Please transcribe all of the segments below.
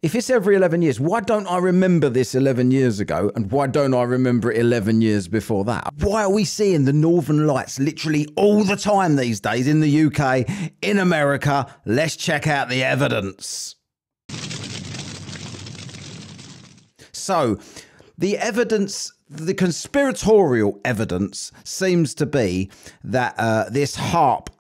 If it's every 11 years, why don't I remember this 11 years ago? And why don't I remember it 11 years before that? Why are we seeing the Northern Lights literally all the time these days in the UK, in America? Let's check out the evidence. So, the evidence, the conspiratorial evidence seems to be that this HAARP,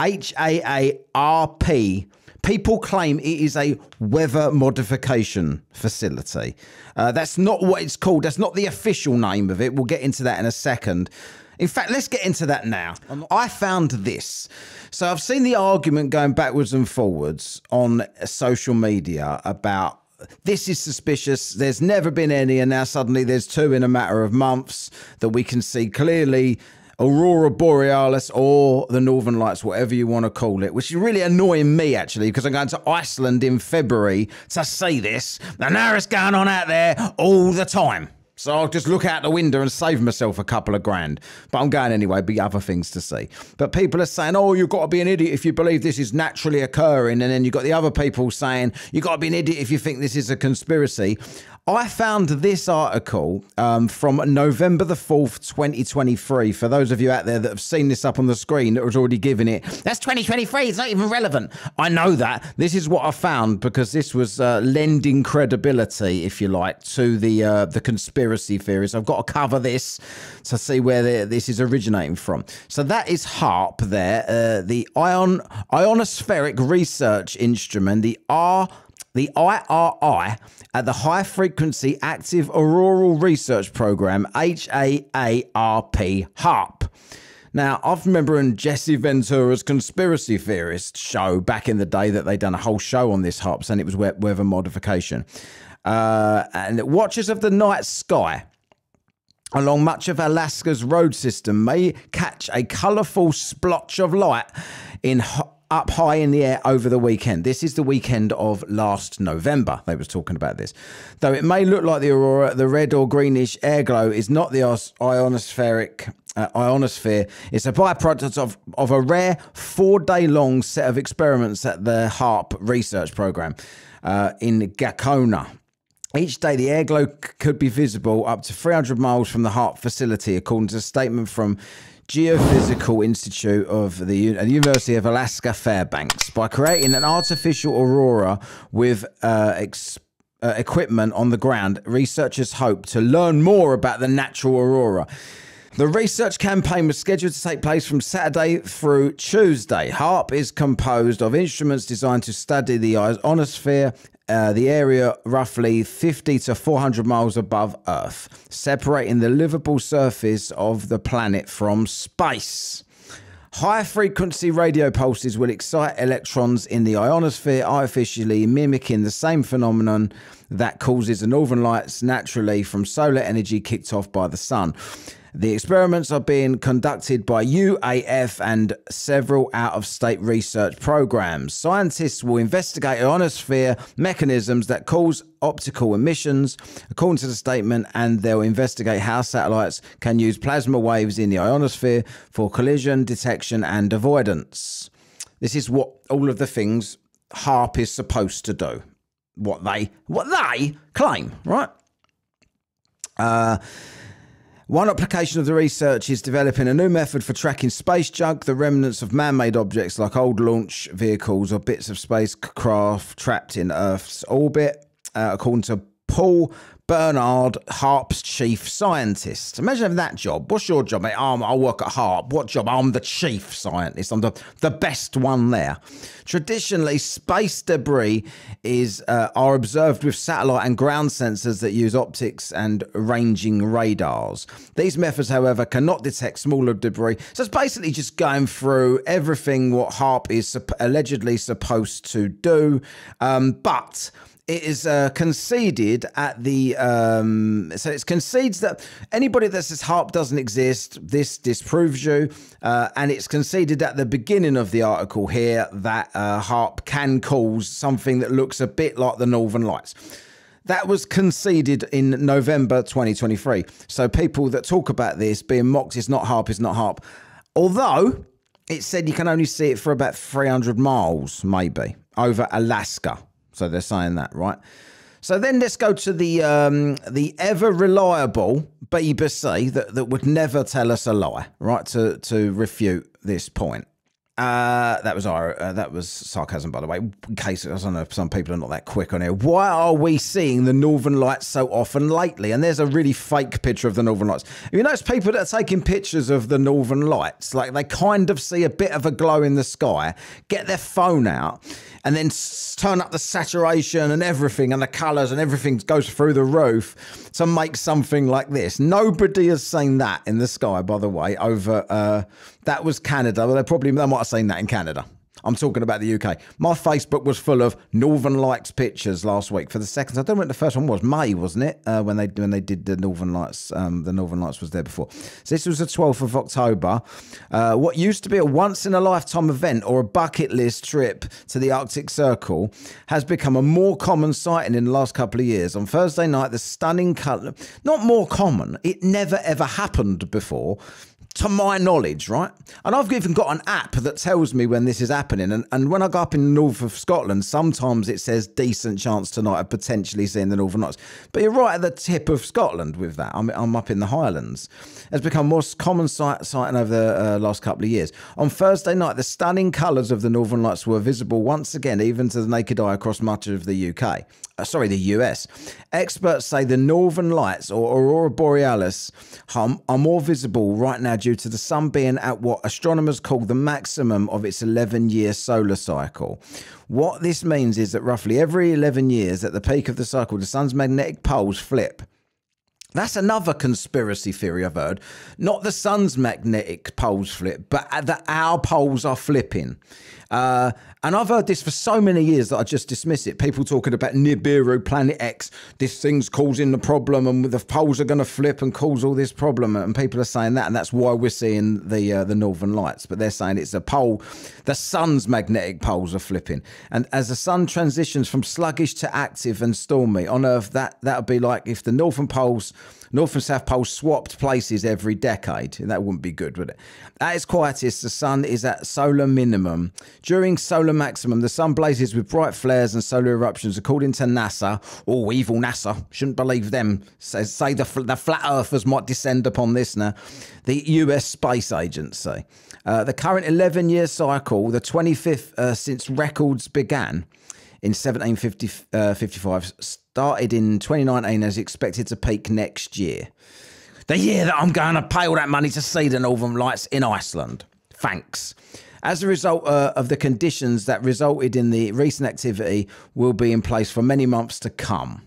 HAARP, people claim it is a weather modification facility. That's not what it's called. That's not the official name of it. We'll get into that in a second. In fact, let's get into that now. I found this. So I've seen the argument going backwards and forwards on social media about this is suspicious. There's never been any, and now suddenly there's two in a matter of months that we can see clearly. Aurora borealis or the Northern Lights, whatever you want to call it, which is really annoying me, actually, because I'm going to Iceland in February to see this. And now it's going on out there all the time. So I'll just look out the window and save myself a couple of grand. But I'm going anyway, be other things to see. But people are saying, oh, you've got to be an idiot if you believe this is naturally occurring. And then you've got the other people saying, you've got to be an idiot if you think this is a conspiracy. I found this article from November the 4th, 2023. For those of you out there that have seen this up on the screen that was already giving it, that's 2023, it's not even relevant. I know that. This is what I found because this was lending credibility, if you like, to the conspiracy theories. I've got to cover this to see where this is originating from. So that is HAARP there, the ionospheric research instrument, the IRI at the High Frequency Active Auroral Research Program, HAARP, HAARP. Now, I remember in Jesse Ventura's Conspiracy Theorist show back in the day that they'd done a whole show on this HAARP, and it was weather modification. And watchers of the night sky along much of Alaska's road system may catch a colourful splotch of light up high in the air over the weekend. This is the weekend of last November. They was talking about this. Though it may look like the aurora, the red or greenish air glow is not the ionosphere. It's a byproduct of a rare 4-day-long set of experiments at the HAARP research program in Gakona. Each day, the airglow could be visible up to 300 miles from the HAARP facility, according to a statement from Geophysical Institute of the University of Alaska Fairbanks. By creating an artificial aurora with equipment on the ground, researchers hope to learn more about the natural aurora. The research campaign was scheduled to take place from Saturday through Tuesday. HAARP is composed of instruments designed to study the ionosphere, the area roughly 50 to 400 miles above Earth, separating the livable surface of the planet from space. High-frequency radio pulses will excite electrons in the ionosphere, artificially mimicking the same phenomenon that causes the Northern Lights naturally from solar energy kicked off by the sun. The experiments are being conducted by UAF and several out-of-state research programs. Scientists will investigate ionosphere mechanisms that cause optical emissions, according to the statement, and they'll investigate how satellites can use plasma waves in the ionosphere for collision detection and avoidance. This is what all of the things HAARP is supposed to do. What they claim, right? One application of the research is developing a new method for tracking space junk, the remnants of man-made objects like old launch vehicles or bits of spacecraft trapped in Earth's orbit, according to Paul Bernard, HAARP's chief scientist. Imagine having that job. What's your job, mate? I work at HAARP. What job? I'm the chief scientist. I'm the best one there. Traditionally, space debris are observed with satellite and ground sensors that use optics and ranging radars. These methods, however, cannot detect smaller debris. So it's basically just going through everything what HAARP is allegedly supposed to do, but it is conceded at the so it concedes that anybody that says HAARP doesn't exist, this disproves you, and it's conceded at the beginning of the article here that HAARP can cause something that looks a bit like the Northern Lights. That was conceded in November 2023. So people that talk about this being mocked, it's not HAARP, it's not HAARP. Although it said you can only see it for about 300 miles, maybe, over Alaska. So they're saying that, right? So then let's go to the ever reliable BBC that would never tell us a lie, right? To refute this point. That was sarcasm, by the way, in case I don't know if some people are not that quick on here. Why are we seeing the Northern Lights so often lately? And there's a really fake picture of the Northern Lights. You notice people that are taking pictures of the Northern Lights, like they kind of see a bit of a glow in the sky, get their phone out, and then turn up the saturation and everything, and the colours and everything goes through the roof to make something like this. Nobody has seen that in the sky, by the way, over... that was Canada. Well, they might have seen that in Canada. I'm talking about the UK. My Facebook was full of Northern Lights pictures last week for the second. I don't know what the first one was. May, wasn't it? When they did the Northern Lights. The Northern Lights was there before. So this was the 12th of October. What used to be a once-in-a-lifetime event or a bucket list trip to the Arctic Circle has become a more common sighting in the last couple of years. On Thursday night, the stunning colour... Not more common. It never, ever happened before, to my knowledge, right? And I've even got an app that tells me when this is happening. And when I go up in the north of Scotland, sometimes it says decent chance tonight of potentially seeing the Northern Lights. But you're right at the tip of Scotland with that. I'm up in the Highlands. It's become more common sighting over the last couple of years. On Thursday night, the stunning colours of the Northern Lights were visible once again, even to the naked eye across much of the UK. The US. Experts say the Northern Lights, or aurora borealis, are more visible right now due to the sun being at what astronomers call the maximum of its 11-year solar cycle. What this means is that roughly every 11 years, at the peak of the cycle, the sun's magnetic poles flip. That's another conspiracy theory I've heard. Not the sun's magnetic poles flip, but that our poles are flipping. And I've heard this for so many years that I just dismiss it. People talking about Nibiru, Planet X, this thing's causing the problem and the poles are going to flip and cause all this problem. And people are saying that, and that's why we're seeing the Northern Lights. But they're saying it's a pole, the sun's magnetic poles are flipping. And as the sun transitions from sluggish to active and stormy on Earth, that would be like if the North and South poles swapped places every decade. That wouldn't be good, would it? At its quietest, the sun is at solar minimum. During solar maximum, the sun blazes with bright flares and solar eruptions. According to NASA, oh, evil NASA, shouldn't believe them. Say the flat earthers might descend upon this now. The US Space Agency. The current 11-year cycle, the 25th since records began in 1755, started in 2019 and is expected to peak next year. The year that I'm going to pay all that money to see the Northern Lights in Iceland. Thanks. As a result of the conditions that resulted in the recent activity will be in place for many months to come.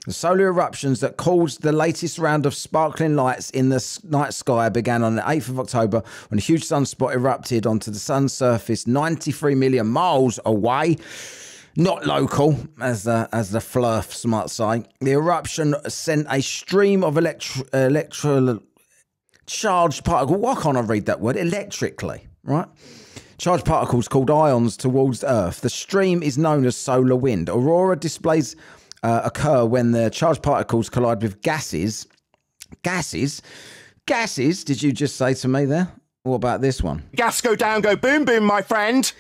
The solar eruptions that caused the latest round of sparkling lights in the night sky began on the 8th of October when a huge sunspot erupted onto the sun's surface 93 million miles away. Not local, as the flurfs might say. The eruption sent a stream of electrical charged particles. Why can't I read that word? Electrically, right? Charged particles called ions towards Earth. The stream is known as solar wind. Aurora displays occur when the charged particles collide with gases. Gases? Gases, did you just say to me there? What about this one? Gas go down, go boom, boom, my friend.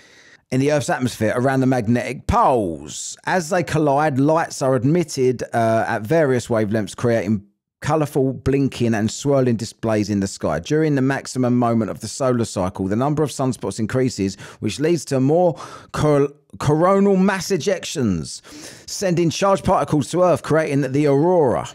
In the Earth's atmosphere around the magnetic poles. As they collide, lights are emitted at various wavelengths, creating colourful, blinking and swirling displays in the sky. During the maximum moment of the solar cycle, the number of sunspots increases, which leads to more coronal mass ejections, sending charged particles to Earth, creating the aurora.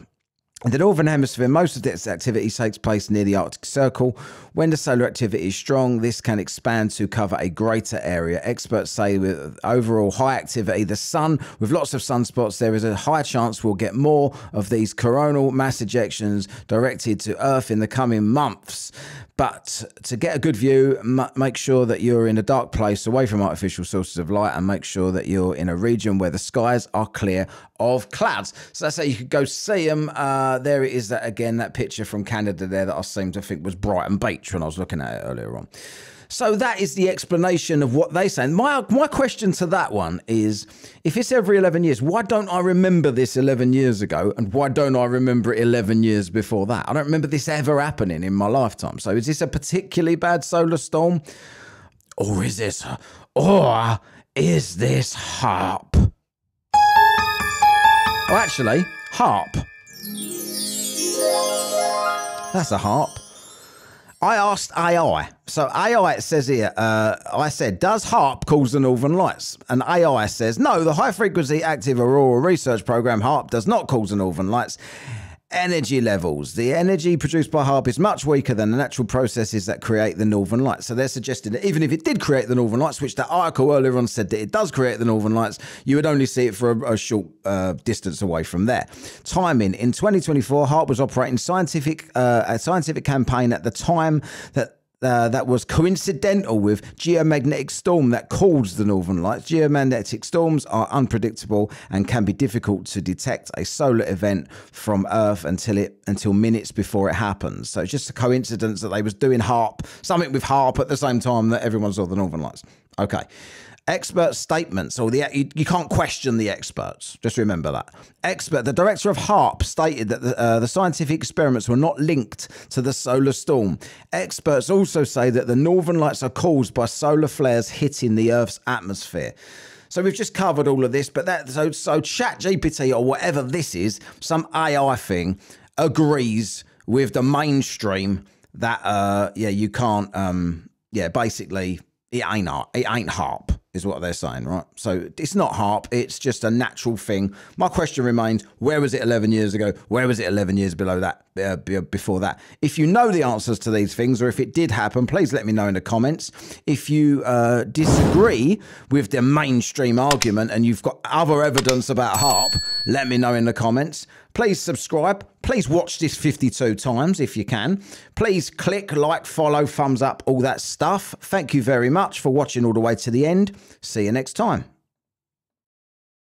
In the Northern Hemisphere, most of this activity takes place near the Arctic Circle. When the solar activity is strong, this can expand to cover a greater area. Experts say with overall high activity, the sun, with lots of sunspots, there is a high chance we'll get more of these coronal mass ejections directed to Earth in the coming months. But to get a good view, make sure that you're in a dark place away from artificial sources of light, and make sure that you're in a region where the skies are clear of clouds. So that's how you could go see them. There it is, that again, that picture from Canada there that I seemed to think was Brighton Beach when I was looking at it earlier on. So that is the explanation of what they say. And my question to that one is, if it's every 11 years, why don't I remember this 11 years ago? And why don't I remember it 11 years before that? I don't remember this ever happening in my lifetime. So is this a particularly bad solar storm? Or is this HAARP? Oh, actually, HAARP. That's a HAARP. I asked AI. So AI says here, I said, does HAARP cause the Northern Lights? And AI says, no, the High Frequency Active Aurora Research Program, HAARP, does not cause the Northern Lights. Energy levels. The energy produced by HAARP is much weaker than the natural processes that create the Northern Lights. So they're suggesting that even if it did create the Northern Lights, which that article earlier on said that it does create the Northern Lights, you would only see it for a short distance away from there. Timing. In 2024, HAARP was operating a scientific campaign at the time that was coincidental with geomagnetic storm that caused the Northern Lights. Geomagnetic storms are unpredictable and can be difficult to detect a solar event from Earth until minutes before it happens. So it's just a coincidence that they was doing something with HAARP at the same time that everyone saw the Northern Lights. Okay. Expert statements, or you can't question the experts. Just remember that. The director of HAARP stated that the scientific experiments were not linked to the solar storm. Experts also say that the Northern Lights are caused by solar flares hitting the Earth's atmosphere. So we've just covered all of this, but so ChatGPT or whatever this is, some AI thing, agrees with the mainstream that you can't. Basically it ain't HAARP. Is what they're saying, right? So it's not HAARP, it's just a natural thing. My question remains, where was it 11 years ago? Where was it 11 years before that? If you know the answers to these things, or if it did happen, please let me know in the comments. If you disagree with the mainstream argument and you've got other evidence about HAARP, let me know in the comments. Please subscribe. Please watch this 52 times if you can. Please click, like, follow, thumbs up, all that stuff. Thank you very much for watching all the way to the end. See you next time.